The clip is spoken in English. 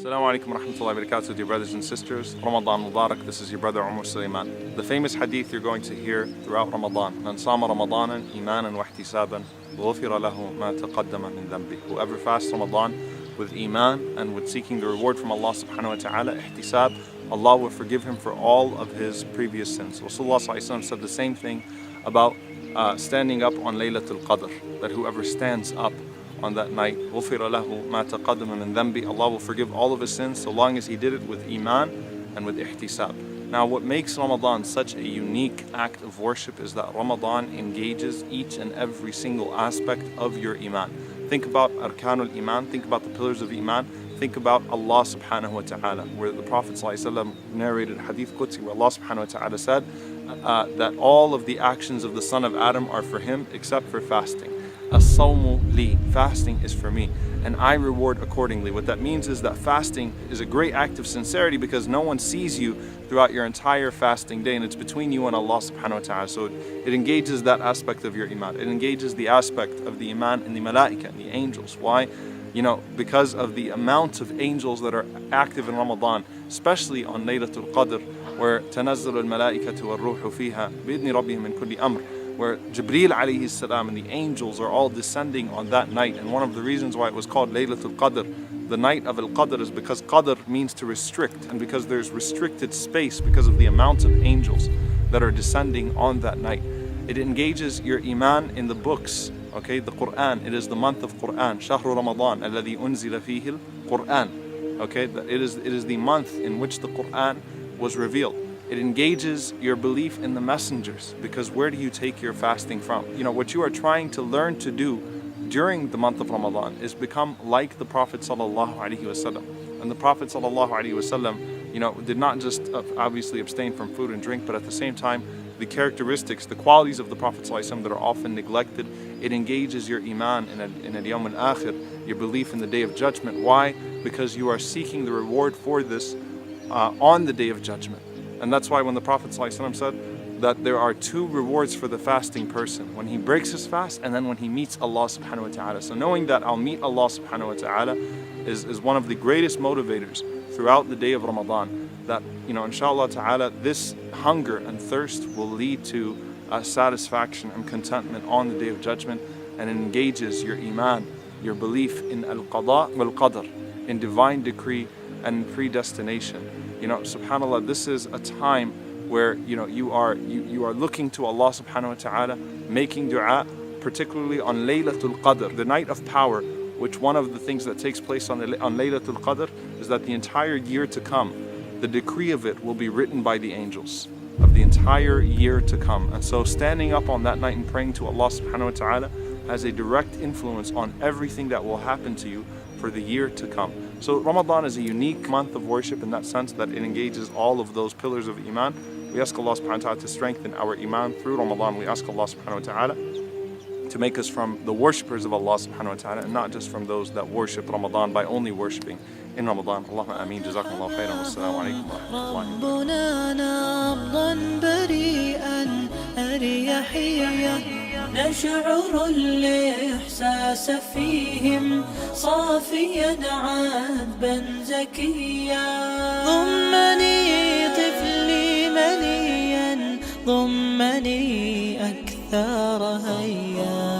Assalamu alaikum wa rahmatullahi wa barakatuh, dear brothers and sisters. Ramadan Mubarak, this is your brother Omar Suleiman. The famous hadith you're going to hear throughout Ramadan. Man sama Ramadanan imanan wa ihtisaban, ghufira lahu ma taqaddama min dhanbi. Whoever fasts Ramadan with iman and with seeking the reward from Allah subhanahu wa ta'ala, ihtisab, Allah will forgive him for all of his previous sins. Rasulullah sallallahu alaihi wasallam said the same thing about standing up on Laylatul Qadr, that whoever stands up on that night, غُفِرَ لَهُ مَا تَقَدَّمَ مِنْ ذَنْبِ, Allah will forgive all of his sins so long as he did it with iman and with ihtisab. Now what makes Ramadan such a unique act of worship is that Ramadan engages each and every single aspect of your iman. Think about arkanul iman, think about the pillars of iman, think about Allah subhanahu wa ta'ala, where the Prophet ﷺ narrated hadith Qudsi where Allah subhanahu wa ta'ala said that all of the actions of the son of Adam are for him except for fasting. As-sawmu li, fasting is for me, and I reward accordingly. What that means is that fasting is a great act of sincerity because no one sees you throughout your entire fasting day, and it's between you and Allah subhanahu wa ta'ala. So it engages that aspect of your iman. It engages the aspect of the iman and the malaika and the angels. Why? Because of the amount of angels that are active in Ramadan, especially on Laylatul Qadr, where تنزل الملائكة والروح فيها بإذن ربهم من كل أمر, where Jibreel alayhi salam and the angels are all descending on that night. And one of the reasons why it was called Laylatul Qadr, the night of Al-Qadr, is because Qadr means to restrict, and because there's restricted space because of the amount of angels that are descending on that night. It engages your iman in the books, okay, the Quran. It is the month of Quran, Shahru Ramadan, alladhi unzila fihi al-Quran. Okay, it is the month in which the Quran was revealed. It engages your belief in the messengers, because where do you take your fasting from? What you are trying to learn to do during the month of Ramadan is become like the Prophet sallallahu alaihi wasallam. And the Prophet sallallahu alaihi wasallam, did not just obviously abstain from food and drink, but at the same time, the characteristics, the qualities of the Prophet sallallahu alaihi wasallam that are often neglected. It engages your iman in al-yawm al-akhir, your belief in the Day of Judgment. Why? Because you are seeking the reward for this on the Day of Judgment. And that's why when the Prophet ﷺ said that there are two rewards for the fasting person, when he breaks his fast and then when he meets Allah subhanahu wa ta'ala. So knowing that I'll meet Allah subhanahu wa ta'ala is one of the greatest motivators throughout the day of Ramadan, that inshallah ta'ala this hunger and thirst will lead to satisfaction and contentment on the Day of Judgment, and it engages your iman, your belief in al-qada wal-qadr, in divine decree and predestination. Subhanallah, this is a time where you are looking to Allah subhanahu wa ta'ala, making dua, particularly on Laylatul Qadr, the night of power, which one of the things that takes place on Laylatul Qadr is that the entire year to come, the decree of it will be written by the angels of the entire year to come. And so standing up on that night and praying to Allah subhanahu wa ta'ala has a direct influence on everything that will happen to you for the year to come. So Ramadan is a unique month of worship in that sense, that it engages all of those pillars of iman. We ask Allah subhanahu wa ta'ala to strengthen our iman through Ramadan. We ask Allah subhanahu wa ta'ala to make us from the worshippers of Allah subhanahu wa ta'ala, and not just from those that worship Ramadan by only worshipping in Ramadan. Allahumma ameen. Jazakumullahu khairan. Wassalamu alaikum wa rahmatullahi. نشعر الإحساس فيهم صافيا عذبا زكيا. ضمني طفلي منيا، ضمني أكثر هيا.